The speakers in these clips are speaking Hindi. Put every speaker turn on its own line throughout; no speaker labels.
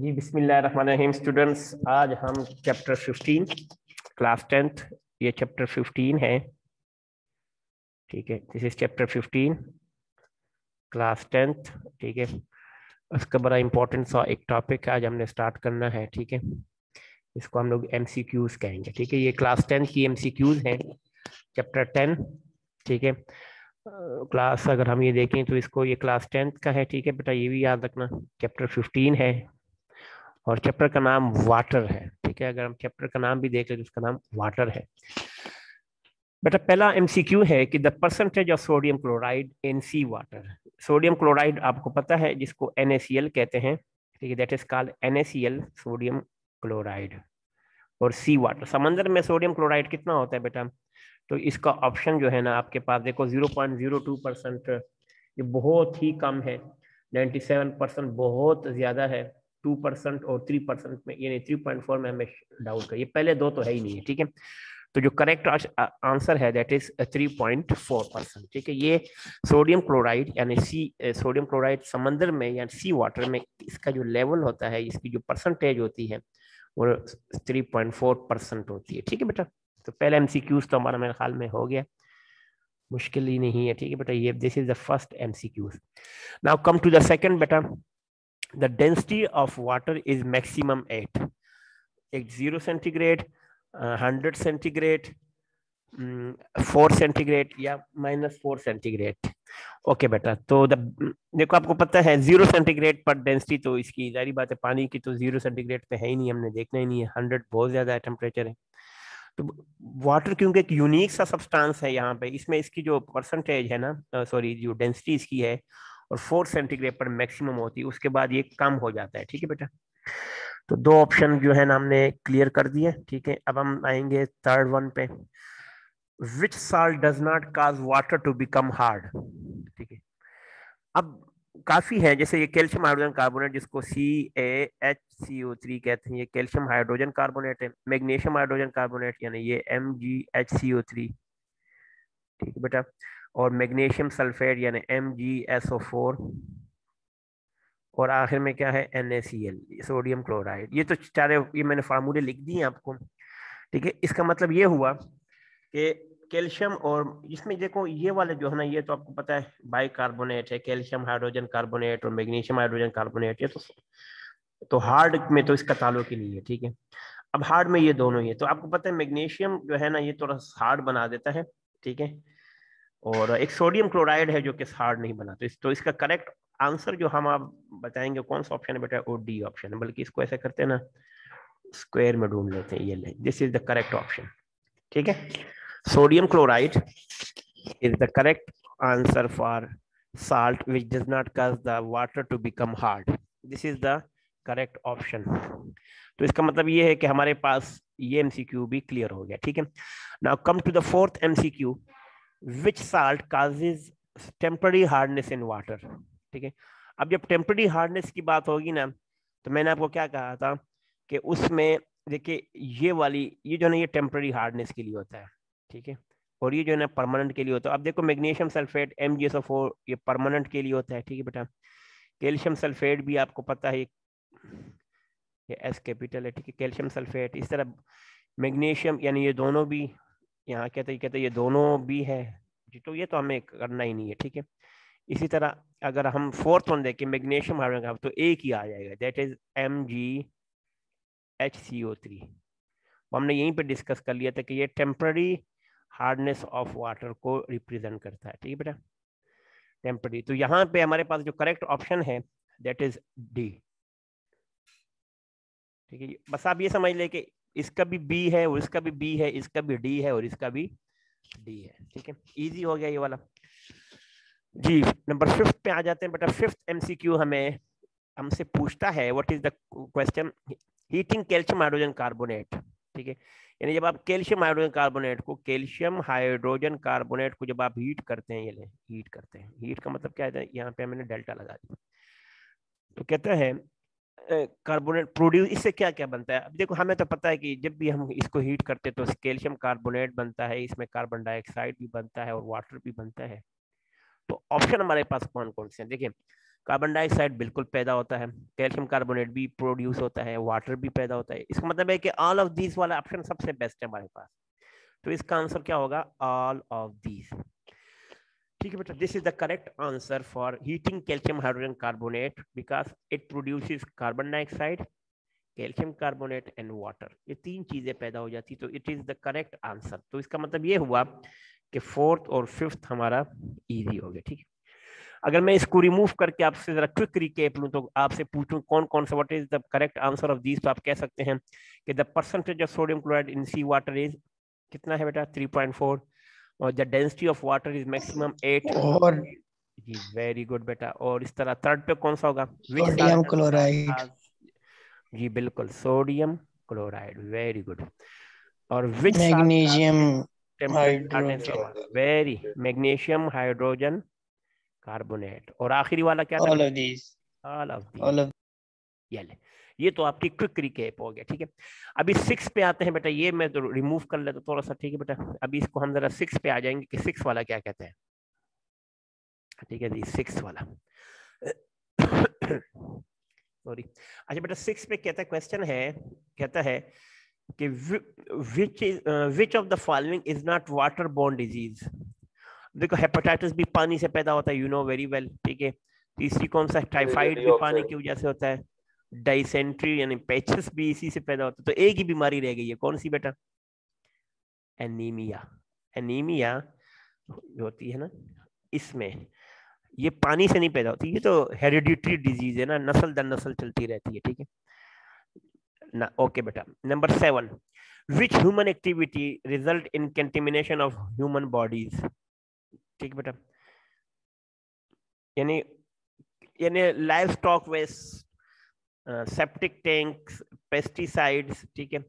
जी बिस्मिल्लाहिर्रहमानिर्रहीम स्टूडेंट्स, आज हम चैप्टर 15 क्लास 10th ये चैप्टर 15 है। ठीक है, this is chapter 15 class 10th। ठीक है, उसका बड़ा इंपॉर्टेंट सा एक टॉपिक आज हमने स्टार्ट करना है। ठीक है, इसको हम लोग एमसीक्यूज कहेंगे। ठीक है, ये क्लास 10 की एमसीक्यूज हैं, चैप्टर 10। ठीक है, क्लास अगर हम ये देखें तो इसको ये क्लास 10th का है। ठीक है बेटा, ये भी याद रखना, चैप्टर 15 है और चैप्टर का नाम वाटर है। ठीक है, अगर हम चैप्टर का नाम भी देख ले तो उसका नाम वाटर है। बेटा पहला एमसीक्यू है कि the percentage of sodium chloride in sea water. Sodium chloride आपको पता है जिसको NaCl कहते हैं। ठीक है, that is called NaCl sodium chloride. और सी वाटर, समंदर में सोडियम क्लोराइड कितना होता है बेटा? तो इसका ऑप्शन जो है ना आपके पास देखो 0.02%, ये बहुत ही कम है। 97% बहुत ज्यादा है। 2% और 3% में, यानी 3.4 में हमें डाउट है। ये पहले दो तो है ही नहीं है। ठीक है, तो जो करेक्ट आंसर है दैट इज 3.4%। ठीक है, ये सोडियम क्लोराइड यानी सी सोडियम क्लोराइड समंदर में या सी वाटर में इसका जो लेवल होता है, इसकी जो परसेंटेज होती है वो 3.4% होती है। ठीक है बेटा, तो पहला एमसीक्यूज तो हमारा मेरे ख्याल में हो गया, मुश्किल ही नहीं है। ठीक है बेटा, ये this is the first MCQs. Now come to the second बेटा, the density of water is maximum at 0 centigrade, 100 centigrade, 4 centigrade या -4 सेंटीग्रेड। ओके बेटा, तो देखो आपको पता है 0 सेंटीग्रेड पर डेंसिटी, तो इसकी जारी बात है पानी की तो 0 सेंटीग्रेड पे है ही नहीं, हमने देखना ही नहीं है। 100 बहुत ज्यादा है टेम्परेचर है। तो वाटर क्योंकि एक यूनिक सा सब्सटेंस है यहाँ पे, इसमें इसकी जो परसेंटेज है ना, सॉरी जो डेंसिटी इसकी है और 4 सेंटीग्रेड पर मैक्सिमम होती है, उसके बाद ये कम हो जाता है। ठीक है बेटा, तो दो ऑप्शन जो है ना हमने क्लियर कर दिए। ठीक है, अब हम आएंगे थर्ड वन पे, which salt does not cause water to become hard. ठीक है, अब काफी है, जैसे ये कैल्शियम हाइड्रोजन कार्बोनेट जिसको CaHCO3 कहते हैं, ये कैल्शियम हाइड्रोजन कार्बोनेट है। मैग्नीशियम हाइड्रोजन कार्बोनेट यानी ये MgHCO3। ठीक है बेटा, और मैग्नीशियम सल्फेट यानी MgSO4। और आखिर में क्या है? NaCl sodium chloride. ये तो चारे ये मैंने फार्मूले लिख दिए आपको। ठीक है, इसका मतलब ये हुआ कि कैल्शियम, और इसमें देखो ये वाले जो है ना, ये तो आपको पता है बाइकार्बोनेट है, कैल्शियम हाइड्रोजन कार्बोनेट और मैग्नीशियम हाइड्रोजन कार्बोनेट। ये तो हार्ड में तो इसका ताल्लुक ही नहीं है। ठीक है, अब हार्ड में ये दोनों ही है, तो आपको पता है मैग्नीशियम जो है ना ये थोड़ा हार्ड बना देता है। ठीक है, और एक सोडियम क्लोराइड है जो कि हार्ड नहीं बनाता। तो इसका करेक्ट आंसर जो हम आप बताएंगे कौन सा ऑप्शन है बेटा? वो डी ऑप्शन है। बल्कि इसको ऐसा करते हैं ना, स्क्वायर में ढूंढ लेते हैं, ये ले, this is the correct option. ठीक है, sodium chloride is the correct answer for salt which does not cause the water to become hard. This is the correct option. तो इसका मतलब ये है कि हमारे पास ये एमसीक्यू भी क्लियर हो गया। ठीक है, now come to the fourth MCQ, which salt causes temporary hardness in water. ठीक है, अब जब टेम्पररी हार्डनेस की बात होगी ना, तो मैंने आपको क्या कहा था कि उसमें देखिए ये वाली, ये जो है ना ये टेम्पररी हार्डनेस के लिए होता है। ठीक है, और ये जो है ना परमानेंट के लिए होता है। अब देखो मैग्नीशियम सल्फेट MgSO4 ये परमानेंट के लिए होता है। ठीक है बेटा, कैल्शियम सल्फेट भी आपको पता है ये S कैपिटल है। ठीक है, कैल्शियम सल्फेट। इस तरह मैग्नीशियम यानी ये दोनों भी, यहाँ कहते ये दोनों भी है जी, तो ये तो हमें करना ही नहीं है। ठीक है, इसी तरह अगर हम फोर्थ वन देखें मैग्नीशियम हाइड्रोजन, तो एक ही आ जाएगा, दैट इज MgHCO3। हमने यहीं पे डिस्कस कर लिया था कि ये टेम्पररी हार्डनेस ऑफ वाटर को रिप्रेजेंट करता है। ठीक है बेटा, टेम्पररी। तो यहाँ पे हमारे पास जो करेक्ट ऑप्शन है दैट इज डी। ठीक है, बस आप ये समझ ले कि इसका भी बी है और इसका भी बी है, इसका भी डी है और इसका भी डी है। ठीक है, इजी हो गया ये वाला जी। नंबर 5 पे आ जाते हैं बेटा। 5th एमसीक्यू हमें हमसे पूछता है what is the question, heating calcium hydrogen carbonate. ठीक है, यानी जब आप कैल्शियम हाइड्रोजन कार्बोनेट को जब आप हीट करते हैं, ये ले हीट करते हैं, हीट का मतलब क्या है? यहाँ पे मैंने डेल्टा लगा दिया। तो कहता है कार्बोनेट प्रोड्यूस, इससे क्या क्या बनता है? अब देखो हमें तो पता है कि जब भी हम इसको हीट करते हैं तो कैल्शियम कार्बोनेट बनता है, इसमें कार्बन डाइऑक्साइड भी बनता है और वाटर भी बनता है। तो ऑप्शन हमारे पास कौन कौन से हैं देखिए, कार्बन डाइऑक्साइड बिल्कुल पैदा होता है, कैल्शियम कार्बोनेट भी प्रोड्यूस होता है, वाटर भी पैदा होता है। इसका मतलब है कि ऑल ऑफ दीज वाला ऑप्शन सबसे बेस्ट है हमारे पास। तो इसका आंसर क्या होगा? All of these. ठीक है बेटा, this is the correct answer for heating calcium hydrogen carbonate because it produces carbon dioxide, calcium carbonate and water. ये तीन चीजें पैदा हो जाती, तो it is the correct answer. तो इसका मतलब ये हुआ कि फोर्थ और फिफ्थ हमारा इजी हो गया। ठीक है, अगर मैं इसको रिमूव करके आपसे जरा क्विक रिकेप लूं, तो आपसे पूछूं कौन कौन सा what is the correct answer of these, तो आप कह सकते हैं कि the percentage of sodium chloride in sea water is कितना है बेटा? 3.4। और the density of water is maximum 8।
और
जी वेरी गुड बेटा। और इस तरह थर्ड पे कौन सा होगा? विच
सोडियम क्लोराइड,
जी बिल्कुल, सोडियम क्लोराइड, वेरी गुड। और which
magnesium
temperature hardness,
hydrogen,
very, magnesium hydrogen carbonate. और आखिरी वाला क्या था
ऑल
बेटा?
Of these,
all of
all
these.
Of
ये तो आपकी क्विक रिकेप हो गया। ठीक है, अभी 6 पे आते हैं बेटा। ये मैं तो रिमूव कर लेता थोड़ा सा। ठीक है बेटा, अभी इसको हम जरा 6 पे आ जाएंगे कि 6 वाला क्या कहते हैं। ठीक है जी, 6 वाला सॉरी। अच्छा बेटा, 6 पे कहता है, क्वेश्चन है, कहता है कि which of the following is not water borne disease. देखो, हेपेटाइटिस भी पानी से पैदा होता है, यू नो वेरी वेल। ठीक है, तीसरी कौन सा? टाइफाइड भी पानी की वजह से होता है। डाइसेंट्री यानी पेचिस भी इसी से पैदा होता है। तो एक ही बीमारी रह गई है, कौन सी बेटा? एनीमिया। एनीमिया जो होती है ना, इसमें ये पानी से नहीं पैदा होती, ये तो हेरिडिटरी डिजीज है ना, नस्ल दर नस्ल चलती रहती है। ठीक है ना? ओके बेटा, number 7, which human activity result in contamination of human bodies. ठीक बेटा, यानी यानी livestock waste, septic tanks, pesticides. ठीक है,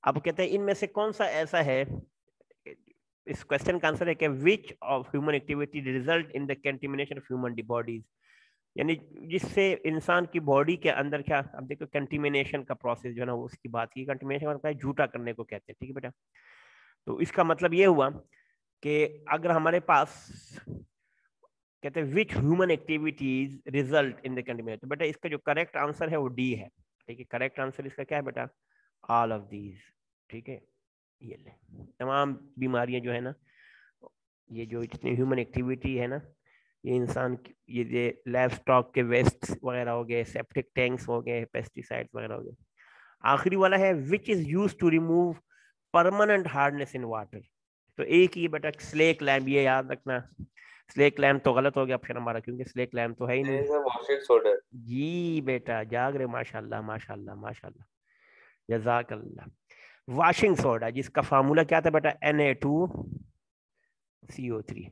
अब कहते हैं इनमें से कौन सा ऐसा है, इस क्वेश्चन का आंसर है कि which of human activity result in the contamination of human bodies, यानी जिससे इंसान की बॉडी के अंदर क्या, अब देखो कंटेमिनेशन का प्रोसेस जो है ना, उसकी बात की। कंटेमिनेशन मतलब है झूठा करने को कहते हैं। ठीक है बेटा, तो इसका मतलब ये हुआ कि अगर हमारे पास कहते हैं which human activities result in the contamination, तो बेटा इसका जो करेक्ट आंसर है वो डी है। ठीक है, करेक्ट आंसर इसका क्या है बेटा? All of these. ठीक है, ये ले तमाम बीमारियां जो है ना, ये जो जितनी ह्यूमन एक्टिविटी है ना, ये इंसान ये लैब स्टॉक के वेस्ट वगैरह हो गए, सेप्टिक टैंक्स हो गए, पेस्टिसाइड्स वगैरह हो गए। आखिरी वाला है which is use to remove permanent hardness in water. तो एक ही बेटा स्लेक लैम्प, ये याद रखना। स्लेक लैम्प तो गलत हो गया ऑप्शन हमारा, क्योंकि स्लेक लैम्प तो है ही नहीं।
Washing soda.
जी बेटा, जाग रहे, माशाल्लाह माशाल्लाह माशाल्लाह, जजाकल्लाह। वॉशिंग सोडा, जिसका फार्मूला क्या था बेटा? Na2CO3।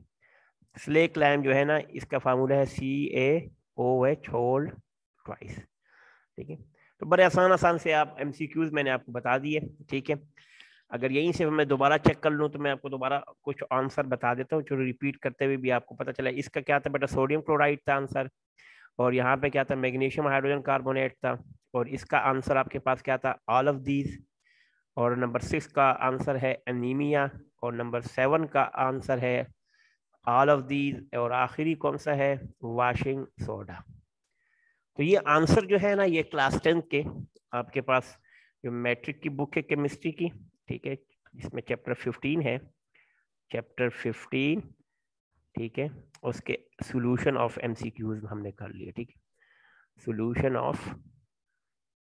स्लेक लैम्प जो है ना, इसका फार्मूला है CaOH होल ट्वाइस। ठीक है, तो बड़े आसान आसान से आप MCQs मैंने आपको बता दिए। ठीक है, अगर यहीं से मैं दोबारा चेक कर लूँ तो मैं आपको दोबारा कुछ आंसर बता देता हूँ, जो रिपीट करते हुए भी आपको पता चला। इसका क्या था बेटा? सोडियम क्लोराइड था आंसर। और यहाँ पे क्या था? मैग्नीशियम हाइड्रोजन कार्बोनेट था। और इसका आंसर आपके पास क्या था? All of these. और नंबर 6 का आंसर है एनीमिया। और नंबर 7 का आंसर है ऑल ऑफ दीज। और आखिरी कौन सा है? Washing soda. तो ये आंसर जो है ना, ये क्लास 10 के आपके पास जो मैट्रिक की बुक है केमिस्ट्री की, ठीक है, जिसमें चैप्टर 15 है, चैप्टर 15। ठीक है, उसके सॉल्यूशन ऑफ MCQs हमने कर लिए। ठीक है, सॉल्यूशन ऑफ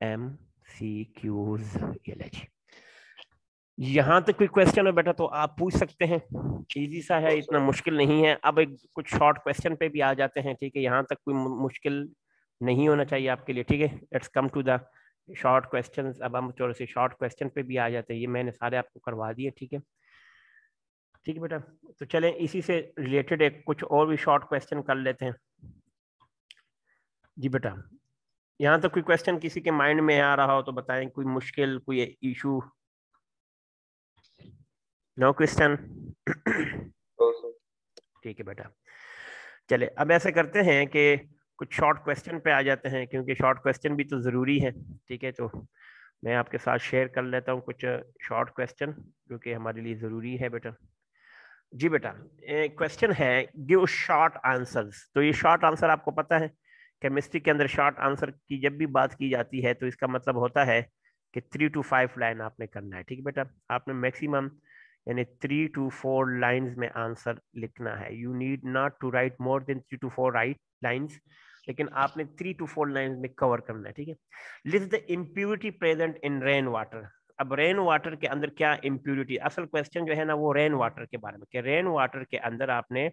MCQs, ये ले जी। यहाँ तक कोई क्वेश्चन है बेटा तो आप पूछ सकते हैं, इजी सा है, इतना मुश्किल नहीं है। अब एक कुछ शॉर्ट क्वेश्चन पे भी आ जाते हैं। ठीक है, यहाँ तक कोई मुश्किल नहीं होना चाहिए आपके लिए। ठीक है, let's come to the short questions. अब हम थोड़े से शॉर्ट क्वेश्चन पे भी आ जाते हैं, ये मैंने सारे आपको करवा दिए। ठीक है, ठीक है बेटा, तो चलें इसी से रिलेटेड एक कुछ और भी शॉर्ट क्वेश्चन कर लेते हैं। जी बेटा, यहाँ तक कोई क्वेश्चन किसी के माइंड में आ रहा हो तो बताएं, कोई मुश्किल, कोई इशू? No question? ठीक है बेटा, चले अब ऐसे करते हैं कि कुछ शॉर्ट क्वेश्चन पे आ जाते हैं, क्योंकि शॉर्ट क्वेश्चन भी तो ज़रूरी है। ठीक है, तो मैं आपके साथ शेयर कर लेता हूँ कुछ शॉर्ट क्वेश्चन जो कि हमारे लिए ज़रूरी है बेटा। जी बेटा, क्वेश्चन है गिव शॉर्ट आंसर्स। तो ये शॉर्ट आंसर आपको पता है केमिस्ट्री के अंदर शॉर्ट आंसर की जब भी बात की जाती है तो इसका मतलब होता है कि 3 to 5 लाइन आपने करना है। ठीक है बेटा, आपने मैक्सिमम यानी 3 to 4 लाइंस में आंसर लिखना है। You need not to write more than 3 to 4 write lines, लेकिन आपने 3 to 4 लाइंस में कवर करना है। ठीक है, list the impurity present in rain water. अब रेन वाटर के अंदर क्या इम्प्यूरिटी, असल क्वेश्चन जो है ना वो रेन वाटर के बारे में, कि रेन वाटर के अंदर आपने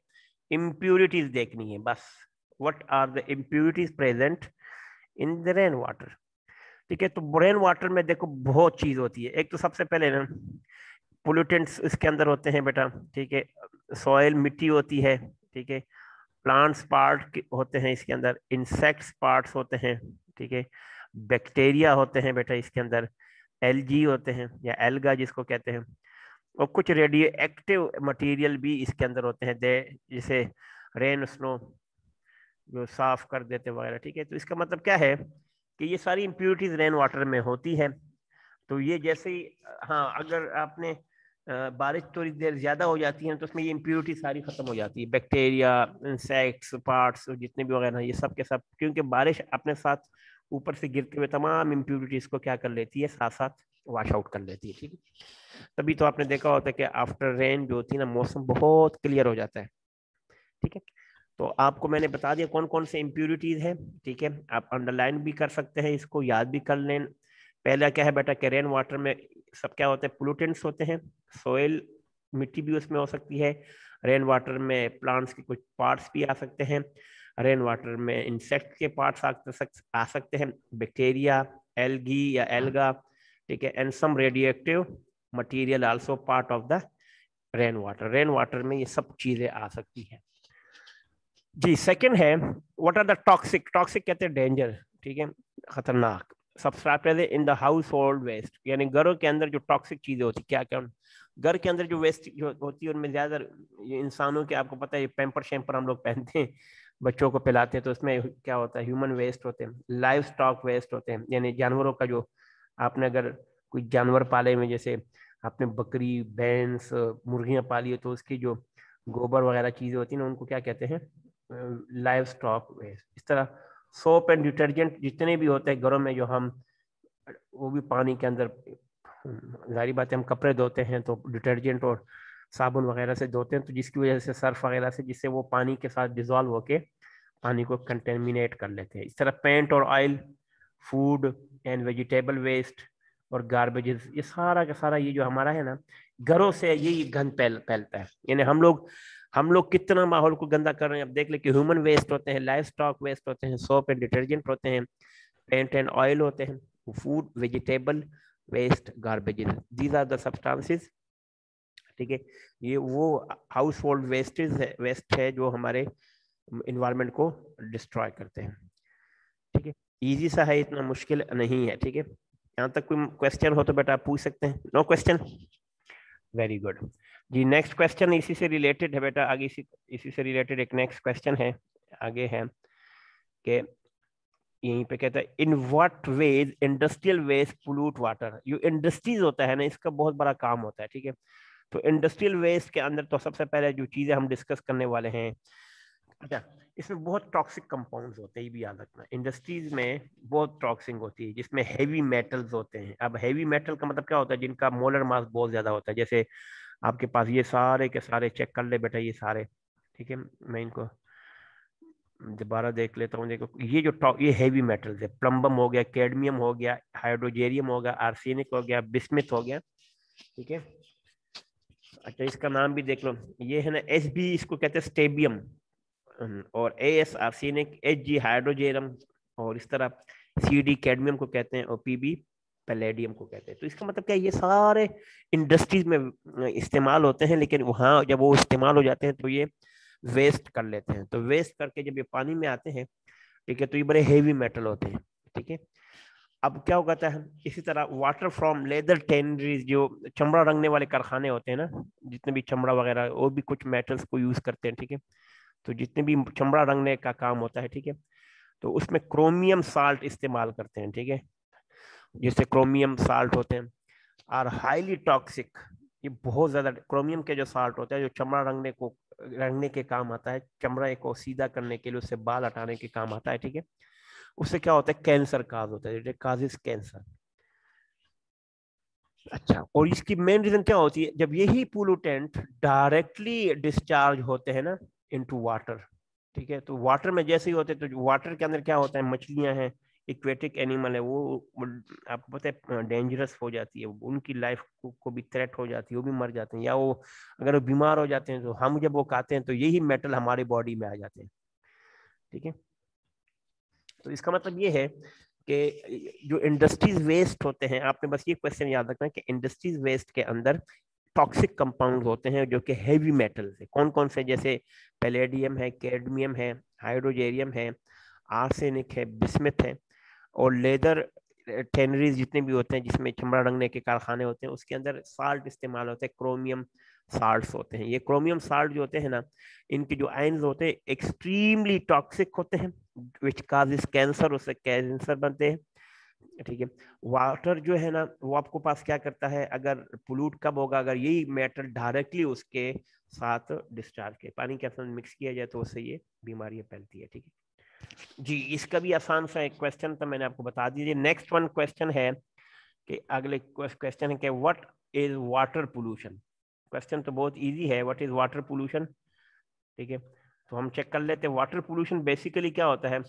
इम्प्यूरिटीज देखनी है बस। What are the impurities present in the rain water. ठीक है, तो रेन वाटर में देखो बहुत चीज होती है। एक तो सबसे पहले ना पोल्यूटेंट्स इसके अंदर होते हैं बेटा। ठीक है, सॉइल मिट्टी होती है। ठीक है, प्लांट्स पार्ट होते हैं इसके अंदर, इंसेक्ट्स पार्ट्स होते हैं। ठीक है, बैक्टीरिया होते हैं बेटा इसके अंदर, एलजी होते हैं या एल्गा जिसको कहते हैं, और कुछ रेडियो एक्टिव मटीरियल भी इसके अंदर होते हैं, जैसे रेन स्नो जो साफ कर देते वगैरह। ठीक है, तो इसका मतलब क्या है कि ये सारी इम्प्यूरिटीज रेन वाटर में होती है। तो ये जैसे ही हाँ, अगर आपने बारिश थोड़ी देर ज्यादा हो जाती है तो उसमें ये इम्प्यूरिटी सारी खत्म हो जाती है, बैक्टीरिया, इंसेक्ट्स, पार्ट्स जितने भी वगैरह ये सब के सब, क्योंकि बारिश अपने साथ ऊपर से गिरते हुए तमाम इम्प्यूरिटीज को क्या कर लेती है, साथ साथ वॉश आउट कर लेती है। ठीक है, तभी तो आपने देखा होता है कि आफ्टर रेन जो होती है ना मौसम बहुत क्लियर हो जाता है। ठीक है, तो आपको मैंने बता दिया कौन कौन से इम्प्यूरिटीज हैं। ठीक है, आप अंडरलाइन भी कर सकते हैं, इसको याद भी कर लें। पहला क्या है बेटा कि रेन वाटर में सब क्या होते हैं, पोल्यूटेंट्स होते हैं, सोइल मिट्टी भी उसमें हो सकती है। रेन वाटर में प्लांट्स के कुछ पार्ट्स भी आ सकते हैं। रेन वाटर में इंसेक्ट के पार्ट्स आ सकते हैं, बैक्टीरिया, एल्गी या एल्गा। ठीक है, and some radioactive material also part of the rain water. Rain water में ये सब चीजें आ सकती हैं जी। सेकंड है what are the toxic, toxic कहते हैं डेंजर। ठीक है, खतरनाक subtract in the household waste, यानी घरों के अंदर जो टॉक्सिक चीजें होती क्या क्या, घर के अंदर जो वेस्ट जो होती है उनमें ज्यादा इंसानों के, आपको पता है पैम्पर शैम्पर हम लोग पहनते हैं बच्चों को पिलाते हैं, तो उसमें क्या होता है, ह्यूमन वेस्ट होते हैं, लाइव स्टॉक वेस्ट होते हैं, यानी जानवरों का जो आपने अगर कोई जानवर पाले हुए, जैसे आपने बकरी, भैंस, मुर्गियां पाली है, तो उसकी जो गोबर वगैरह चीजें होती है ना उनको क्या कहते हैं, लाइव स्टॉक वेस्ट। इस तरह सोप एंड डिटर्जेंट जितने भी होते हैं घरों में जो हम, वो भी पानी के अंदर, जारी बात है हम कपड़े धोते हैं तो डिटर्जेंट और साबुन वगैरह से धोते हैं, तो जिसकी वजह से सर्फ वगैरह से, जिससे वो पानी के साथ डिजोल्व होके पानी को कंटेमिनेट कर लेते हैं। इस तरह पेंट और oil, food and vegetable waste और गार्बेजेस, ये सारा का सारा ये जो हमारा है ना घरों से ये गंद फैलता है। यानी हम लोग कितना माहौल को गंदा कर रहे हैं। अब देख ले कि ह्यूमन वेस्ट होते हैं, लाइफ स्टॉक वेस्ट होते हैं, सोप एंड डिटर्जेंट होते हैं, पेंट एंड ऑयल होते हैं, food, vegetable waste, garbages, these are the substances. ठीक है, ये वो हाउस होल्ड वेस्ट है जो हमारे इन्वायरमेंट को डिस्ट्रॉय करते हैं। ठीक है, इजी सा है, इतना मुश्किल नहीं है। ठीक है, यहाँ तक कोई क्वेश्चन हो तो बेटा आप पूछ सकते हैं। नो क्वेश्चन, वेरी गुड जी। नेक्स्ट क्वेश्चन इसी से रिलेटेड है बेटा, आगे इसी से रिलेटेड एक नेक्स्ट क्वेश्चन है, आगे है कि यहीं पे कहता है in what ways industrial waste pollute water. जो इंडस्ट्रीज होता है ना इसका बहुत बड़ा काम होता है। ठीक है, तो इंडस्ट्रियल वेस्ट के अंदर तो सबसे पहले जो चीजें हम डिस्कस करने वाले हैं, अच्छा, इसमें बहुत टॉक्सिक कंपाउंड्स होते हैं, ये भी याद रखना। इंडस्ट्रीज में बहुत टॉक्सिक होती है जिसमें हैवी मेटल्स होते हैं। अब हैवी मेटल का मतलब क्या होता है, जिनका मोलर मास बहुत ज्यादा होता है। जैसे आपके पास ये सारे के सारे चेक कर ले बेटा, ये सारे। ठीक है, मैं इनको दोबारा देख लेता हूँ। देखो ये जो ये हैवी मेटल्स है, प्लम्बम हो गया, कैडमियम हो गया, हाइड्रोजेरियम हो गया, आर्सेनिक हो गया, बिस्मिथ हो गया। ठीक है, अच्छा इसका नाम भी देख लो, ये है ना SB, इसको कहते हैं स्टेबियम, और AS आर्सेनिक, HG हाइड्रोजेरियम, और इस तरह CD कैडमियम को कहते हैं, और PB पैलेडियम को कहते हैं। तो इसका मतलब क्या है, ये सारे इंडस्ट्रीज में इस्तेमाल होते हैं, लेकिन वहां जब वो इस्तेमाल हो जाते हैं तो ये वेस्ट कर लेते हैं। तो वेस्ट करके जब ये पानी में आते हैं, ठीक है, तो ये बड़े हेवी मेटल होते हैं। ठीक है, अब क्या होता है, इसी तरह वाटर फ्रॉम लेदर टेनरीज, जो चमड़ा रंगने वाले कारखाने होते हैं ना, जितने भी चमड़ा वगैरह, वो भी कुछ मेटल्स को यूज करते हैं। ठीक है, तो जितने भी चमड़ा रंगने का काम होता है, ठीक है, तो उसमें क्रोमियम साल्ट इस्तेमाल करते हैं। ठीक है, जैसे क्रोमियम साल्ट होते हैं और हाईली टॉक्सिक, ये बहुत ज्यादा क्रोमियम के जो साल्ट होते हैं जो चमड़ा रंगने को रंगने के काम आता है, चमड़ा को सीधा करने के लिए, उससे बाल हटाने के काम आता है, ठीक है। उससे क्या होता है, कैंसर काज होता है, इट काजेस कैंसर। अच्छा, और इसकी मेन रीजन क्या होती है, जब यही पोल्यूटेंट डायरेक्टली डिस्चार्ज होते हैं ना इनटू वाटर, ठीक है, तो वाटर में जैसे ही होते हैं, तो वाटर के अंदर क्या होता है, मछलियां हैं, एक्वेटिक एनिमल है, वो आपको पता है डेंजरस हो जाती है, उनकी लाइफ को भी थ्रेट हो जाती है, वो भी मर जाते हैं, या वो अगर वो बीमार हो जाते हैं, तो हम जब वो खाते हैं तो यही मेटल हमारे बॉडी में आ जाते हैं, ठीक है। तो इसका मतलब ये है कि जो इंडस्ट्रीज वेस्ट होते हैं, आपने बस ये क्वेश्चन याद रखना कि इंडस्ट्रीज वेस्ट के अंदर टॉक्सिक कंपाउंड होते हैं जो कि हैवी मेटल्स है। कौन कौन से, जैसे पैलेडियम है, कैडमियम है, हाइड्रोजेरियम है, आर्सेनिक है, बिस्मिथ है, और लेदर टेनरीज जितने भी होते हैं जिसमें चमड़ा रंगने के कारखाने होते हैं, उसके अंदर साल्ट इस्तेमाल होते हैं, क्रोमियम साल्ट्स होते हैं। ये क्रोमियम साल्ट जो होते हैं ना, इनके जो आयंस होते हैं एक्सट्रीमली टॉक्सिक होते हैं, विच काजेस कैंसर, उससे कैंसर बनते हैं, ठीक है। वाटर जो है ना, वो आपको पास क्या करता है, अगर पोल्यूट कब होगा, अगर यही मेटल डायरेक्टली उसके साथ डिस्चार्ज के पानी के साथ मिक्स किया जाए, तो उससे ये बीमारियां फैलती है, ठीक है जी। इसका भी आसान सा एक क्वेश्चन था, मैंने आपको बता दीजिए। नेक्स्ट वन क्वेश्चन है कि अगले क्वेश्चन है कि what is water pollution. Question तो बहुत इजी है, व्हाट इज वाटर पोल्यूशन, ठीक है। तो हम चेक कर लेते हैं वाटर पोल्यूशन बेसिकली क्या होता है।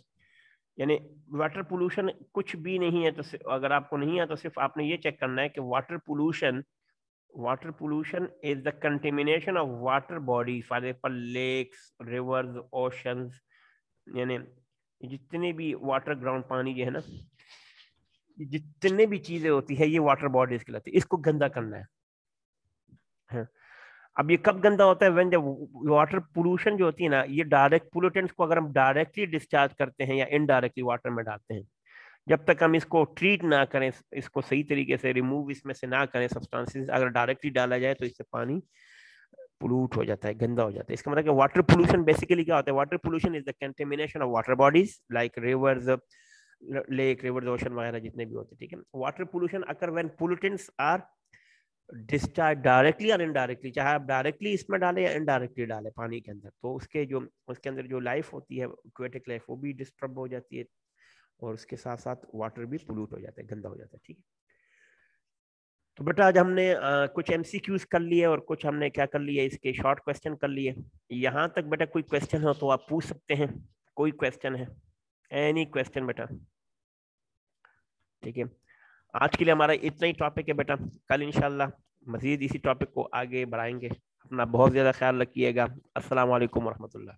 यानी वाटर पोल्यूशन कुछ भी नहीं है, तो अगर आपको नहीं है तो सिर्फ आपने ये चेक करना है कि water pollution is the contamination of water body, for example lakes, rivers, oceans, यानी जितने भी वाटर ग्राउंड पानी जो है ना, जितने भी चीजें होती है ये वाटर बॉडीज कहलाती है, इसको गंदा करना है। अब ये कब गंदा होता है, व्हेन जब वाटर पोल्यूशन जो होती है ना, ये डायरेक्ट पोल्यूटेंट्स को अगर हम डायरेक्टली डिस्चार्ज करते हैं या इनडायरेक्टली वाटर में डालते हैं, जब तक हम इसको ट्रीट ना करें, इसको सही तरीके से रिमूव इसमें से ना करें सब्सटेंसेस, अगर डायरेक्टली डाला जाए तो इससे पानी पोल्यूट हो जाता है, गंदा हो जाता है। इसका मतलब कि वाटर पोल्यूशन बेसिकली क्या होता है, water pollution is the contamination of water bodies like rivers, lake, rivers, ocean वगैरह जितने भी होते हैं, ठीक है। Water pollution occur when pollutants are discharge directly और इनडायरेक्टली, चाहे आप डायरेक्टली इसमें डालें या इनडायरेक्टली डालें पानी के अंदर, तो उसके अंदर जो लाइफ होती है, एक्वेटिक लाइफ, वो भी डिस्टर्ब हो जाती है, और उसके साथ साथ वाटर भी पोल्यूट हो जाता है, गंदा हो जाता है, ठीक है। तो बेटा आज हमने कुछ एमसीक्यूज कर लिए और कुछ हमने क्या कर लिया, इसके शॉर्ट क्वेश्चन कर लिए। यहाँ तक बेटा कोई क्वेश्चन हो तो आप पूछ सकते हैं, कोई क्वेश्चन है, एनी क्वेश्चन बेटा, ठीक है। आज के लिए हमारा इतना ही टॉपिक है बेटा, कल इंशाल्लाह मजीद इसी टॉपिक को आगे बढ़ाएंगे। अपना बहुत ज्यादा ख्याल रखिएगा। अस्सलाम वालेकुम रहमतुल्लाह।